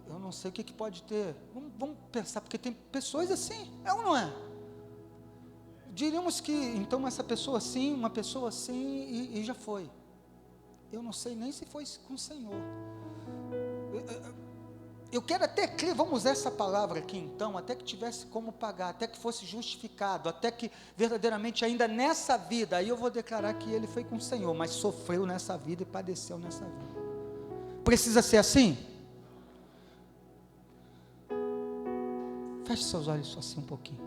eu não sei o que pode ter, vamos pensar, porque tem pessoas assim, é ou não é? Diríamos que, então, essa pessoa assim, uma pessoa assim, e já foi. Eu não sei nem se foi com o Senhor. Eu quero até que, vamos usar essa palavra aqui então, até que tivesse como pagar, até que fosse justificado, até que verdadeiramente ainda nessa vida, aí eu vou declarar que ele foi com o Senhor, mas sofreu nessa vida e padeceu nessa vida. Precisa ser assim? Feche seus olhos só assim um pouquinho.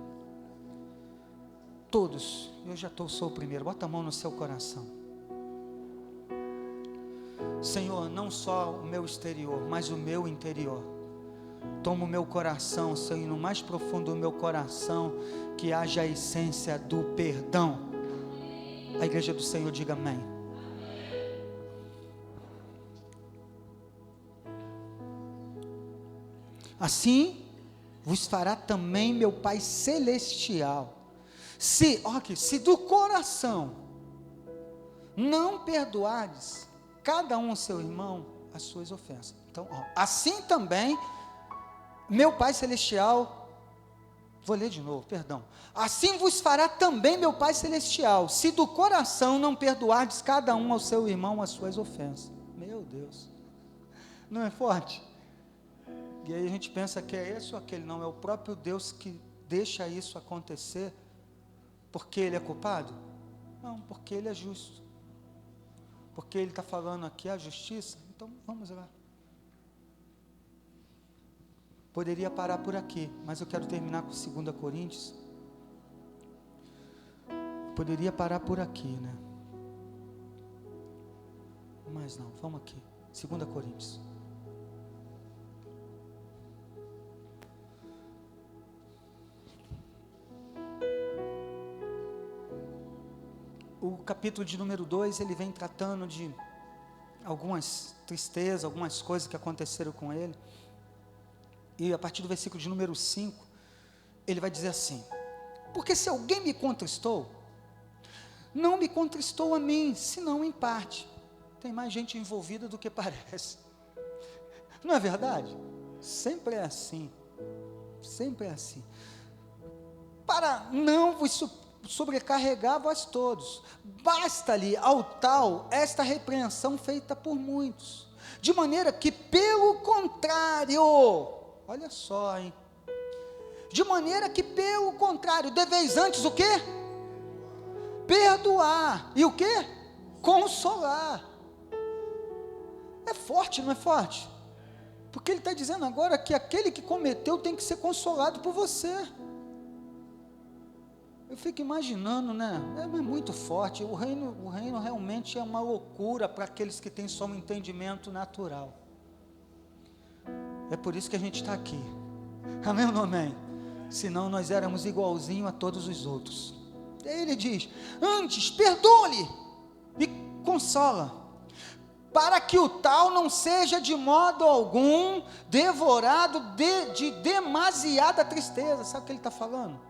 Todos, eu já sou o primeiro, bota a mão no seu coração. Senhor, não só o meu exterior, mas o meu interior. Toma o meu coração, Senhor, no mais profundo do meu coração, que haja a essência do perdão. A igreja do Senhor diga amém. Assim vos fará também meu Pai Celestial. Se do coração não perdoardes cada um ao seu irmão as suas ofensas. Então, assim também meu Pai Celestial, vou ler de novo, perdão. Assim vos fará também meu Pai Celestial, se do coração não perdoardes cada um ao seu irmão as suas ofensas. Meu Deus, não é forte? E aí a gente pensa que é esse ou aquele, não, é o próprio Deus que deixa isso acontecer, porque Ele é culpado? Não, porque Ele é justo, porque Ele está falando aqui a justiça, então vamos lá. Poderia parar por aqui, mas eu quero terminar com 2 Coríntios. Poderia parar por aqui, né? Mas não, vamos aqui. 2 Coríntios. o capítulo de número 2, ele vem tratando de algumas tristezas, algumas coisas que aconteceram com ele. E a partir do versículo de número 5, ele vai dizer assim: porque se alguém me contristou, não me contristou a mim, senão em parte. Tem mais gente envolvida do que parece. Não é verdade? Sempre é assim. Sempre é assim. Para não vos sobrecarregar vós todos, basta-lhe ao tal esta repreensão feita por muitos, de maneira que pelo contrário, olha só, hein? De maneira que pelo contrário, deveis antes o quê? Perdoar, e o quê? Consolar. É forte, não é forte? Porque ele está dizendo agora que aquele que cometeu tem que ser consolado por você. Eu fico imaginando, né? É muito forte. O reino realmente é uma loucura para aqueles que têm só um entendimento natural. É por isso que a gente está aqui. Amém ou não amém? Senão nós éramos igualzinho a todos os outros. E aí ele diz: antes perdoa-lhe e consola, para que o tal não seja de modo algum devorado de demasiada tristeza. Sabe o que ele está falando?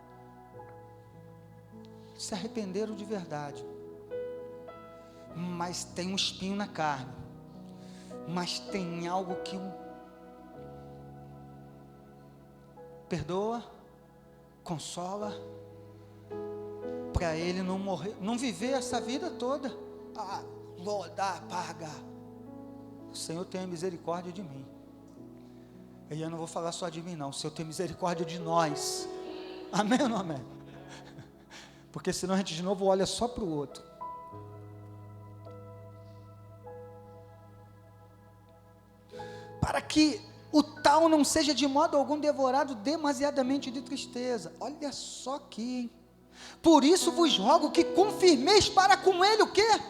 Se arrependeram de verdade, mas tem um espinho na carne, mas tem algo que perdoa, consola, para ele não morrer, não viver essa vida toda, vou dar, paga. O Senhor tenha misericórdia de mim. E eu não vou falar só de mim não, o Senhor tem misericórdia de nós. Amém ou não amém? Porque senão a gente de novo olha só para o outro. Para que o tal não seja de modo algum devorado demasiadamente de tristeza. Olha só aqui, hein? Por isso vos rogo que confirmeis para com ele o quê?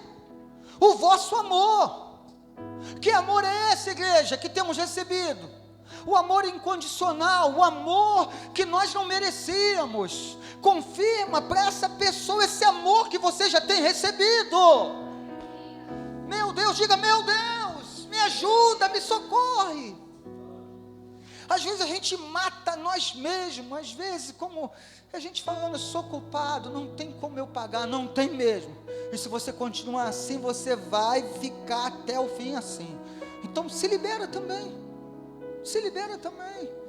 O vosso amor. Que amor é esse, igreja, que temos recebido? O amor incondicional, o amor que nós não merecíamos. Confirma para essa pessoa esse amor que você já tem recebido. Meu Deus, diga: meu Deus, me ajuda, me socorre. Às vezes a gente mata nós mesmos, às vezes como a gente falando: eu sou culpado, não tem como eu pagar, não tem mesmo. E se você continuar assim, você vai ficar até o fim assim. Então se libera também, se libera também.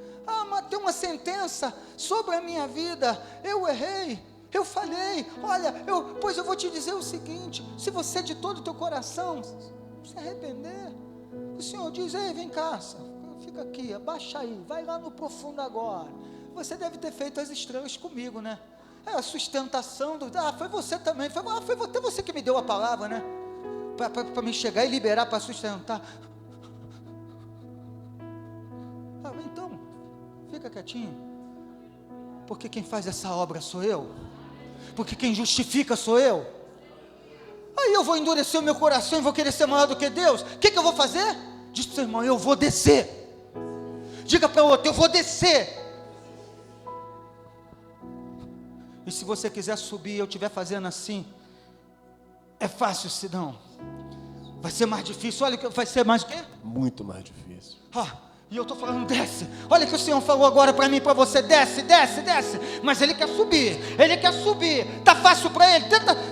Mas tem uma sentença sobre a minha vida, eu errei, eu falhei, olha, pois eu vou te dizer o seguinte: se você de todo o teu coração se arrepender, o Senhor diz: ei, vem cá, fica aqui, abaixa aí, vai lá no profundo agora. Você deve ter feito as estrelas comigo, né? É a sustentação foi você também, foi até você que me deu a palavra, né? Para me chegar e liberar, para sustentar. Então, fica quietinho, porque quem faz essa obra sou eu, porque quem justifica sou eu. Aí eu vou endurecer o meu coração e vou querer ser maior do que Deus. O que eu vou fazer? Diz para o seu irmão: eu vou descer. Diga para o outro: eu vou descer. E se você quiser subir e eu estiver fazendo assim, é fácil, se não, vai ser mais difícil. Olha, vai ser mais o quê?
Muito mais difícil.
E eu estou falando: desce. Olha o que o Senhor falou agora para mim e para você: desce, desce, desce. Mas Ele quer subir, Ele quer subir. Está fácil para Ele?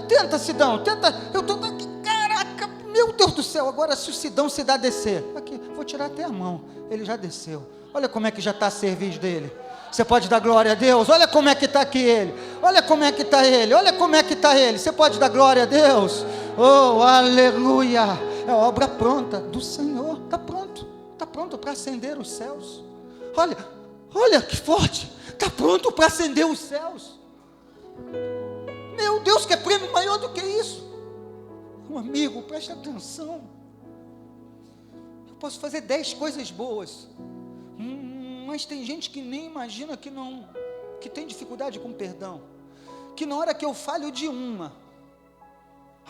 Tenta, Sidão, tenta. Eu estou aqui, caraca, meu Deus do céu. Agora se o Sidão se dá descer, aqui, vou tirar até a mão, ele já desceu. Olha como é que já está a serviço dele. Você pode dar glória a Deus? Olha como é que está aqui ele. Olha como é que está ele. Olha como é que está ele. Você pode dar glória a Deus? Oh, aleluia. É obra pronta do Senhor. Está pronto. Está pronto para acender os céus. Olha que forte. Está pronto para acender os céus. Meu Deus, que é prêmio maior do que isso. Meu amigo, preste atenção. Eu posso fazer 10 coisas boas. Mas tem gente que nem imagina que tem dificuldade com perdão, que na hora que eu falho de uma,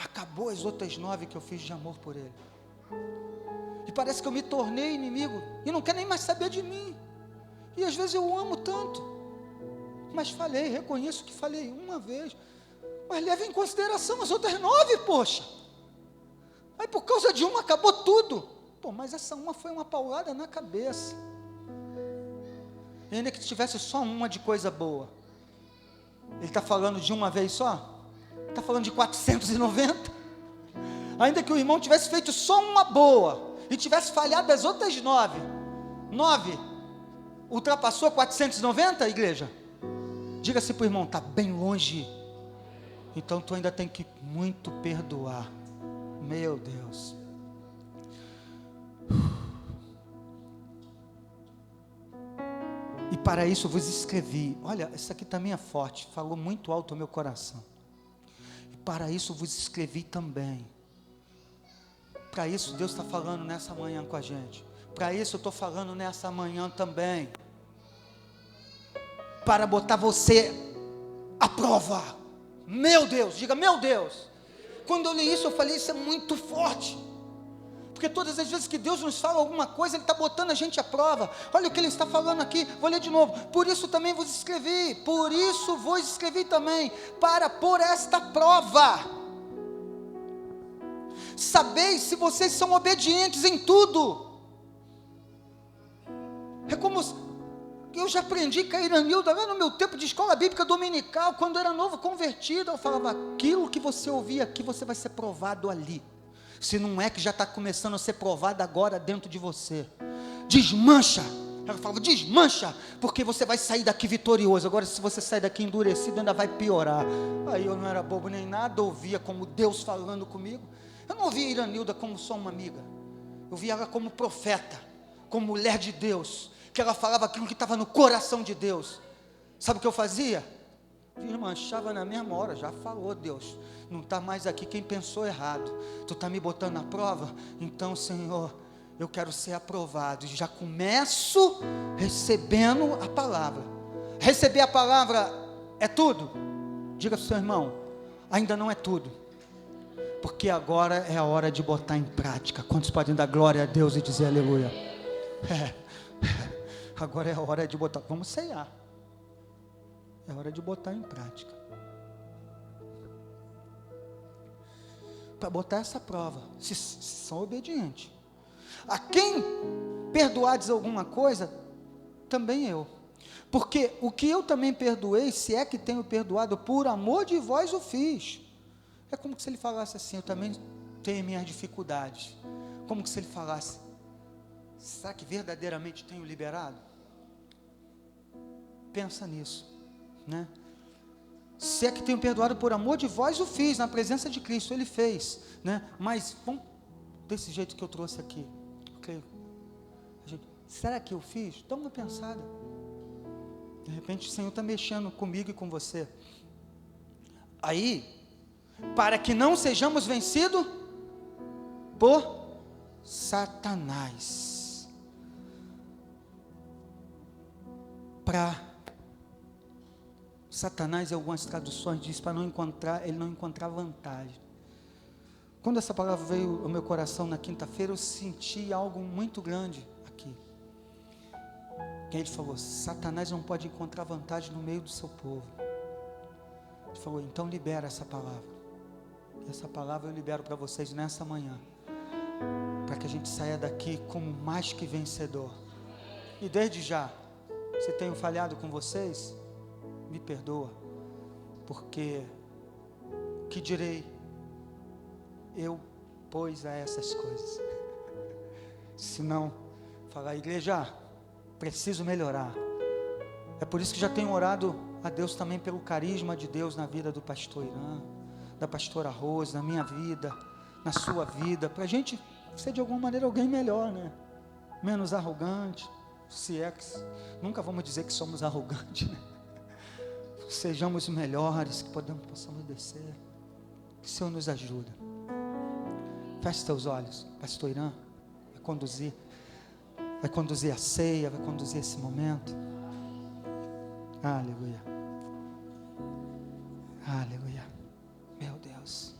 acabou as outras 9 que eu fiz de amor por ele, e parece que eu me tornei inimigo, e não quer nem mais saber de mim, e às vezes eu amo tanto, mas falhei, reconheço que falhei uma vez, Mas leva em consideração as outras 9, poxa. Aí por causa de uma acabou tudo. Pô, mas essa uma foi uma paulada na cabeça. E ainda que tivesse só uma de coisa boa. Ele está falando de uma vez só? Está falando de 490? Ainda que o irmão tivesse feito só uma boa e tivesse falhado as outras 9. 9 ultrapassou 490, igreja? Diga-se para o irmão, está bem longe. Então tu ainda tem que muito perdoar. Meu Deus. E para isso vos escrevi. Olha, isso aqui também é forte. Falou muito alto ao meu coração. E para isso vos escrevi também. Para isso Deus está falando nessa manhã com a gente. Para isso eu estou falando nessa manhã também. Para botar você à prova. Meu Deus, diga meu Deus. Quando eu li isso eu falei, isso é muito forte. Porque todas as vezes que Deus nos fala alguma coisa, Ele está botando a gente à prova. Olha o que Ele está falando aqui, vou ler de novo. Por isso também vos escrevi, por isso vos escrevi também, para pôr esta prova. Sabeis se vocês são obedientes em tudo. É como eu já aprendi com a Iranilda, lá no meu tempo de escola bíblica dominical, quando eu era novo convertido, eu falava, aquilo que você ouvir aqui, você vai ser provado ali. Se não é que já está começando a ser provado agora dentro de você. Desmancha. Ela falava, desmancha, porque você vai sair daqui vitorioso. Agora se você sair daqui endurecido, ainda vai piorar. Aí eu não era bobo nem nada, ouvia como Deus falando comigo. Eu não ouvia a Iranilda como só uma amiga. Eu via ela como profeta, como mulher de Deus, que ela falava aquilo que estava no coração de Deus. Sabe o que eu fazia? Desmanchava na mesma hora, já falou Deus, não está mais aqui quem pensou errado, tu está me botando na prova, então Senhor, eu quero ser aprovado, e já começo recebendo a palavra. Receber a palavra é tudo? Diga para o seu irmão, ainda não é tudo, porque agora é a hora de botar em prática. Quantos podem dar glória a Deus e dizer aleluia? Agora é a hora de botar, vamos ceiar. É hora de botar em prática. Para botar essa prova. Se são obedientes. A quem perdoardes alguma coisa, também eu. Porque o que eu também perdoei, se é que tenho perdoado, por amor de vós o fiz. É como se ele falasse assim, eu também tenho minhas dificuldades. Como se ele falasse, será que verdadeiramente tenho liberado? Pensa nisso. Né? Se é que tenho perdoado por amor de vós, o fiz, na presença de Cristo, Ele fez, né? Mas, vamos, desse jeito que eu trouxe aqui, okay. Será que eu fiz? Dá uma pensada, de repente o Senhor está mexendo comigo e com você, aí, para que não sejamos vencidos por Satanás, Satanás, em algumas traduções, diz para ele não encontrar vantagem. Quando essa palavra veio ao meu coração na quinta-feira, eu senti algo muito grande aqui. Que ele falou, Satanás não pode encontrar vantagem no meio do seu povo. Ele falou, então libera essa palavra. Essa palavra eu libero para vocês nessa manhã. Para que a gente saia daqui como mais que vencedor. E desde já, se tenho falhado com vocês, me perdoa, porque que direi eu, pois, a essas coisas? Se não, falar, igreja, preciso melhorar. É por isso que já tenho orado a Deus também pelo carisma de Deus na vida do pastor Irã, da pastora Rose, na minha vida, na sua vida, para a gente ser de alguma maneira alguém melhor, né? Menos arrogante, se é que, nunca vamos dizer que somos arrogantes, né? Sejamos melhores, que possamos descer. Que o Senhor nos ajude. Feche teus olhos. Pastor Irã vai conduzir a ceia, vai conduzir esse momento. Aleluia. Aleluia. Meu Deus.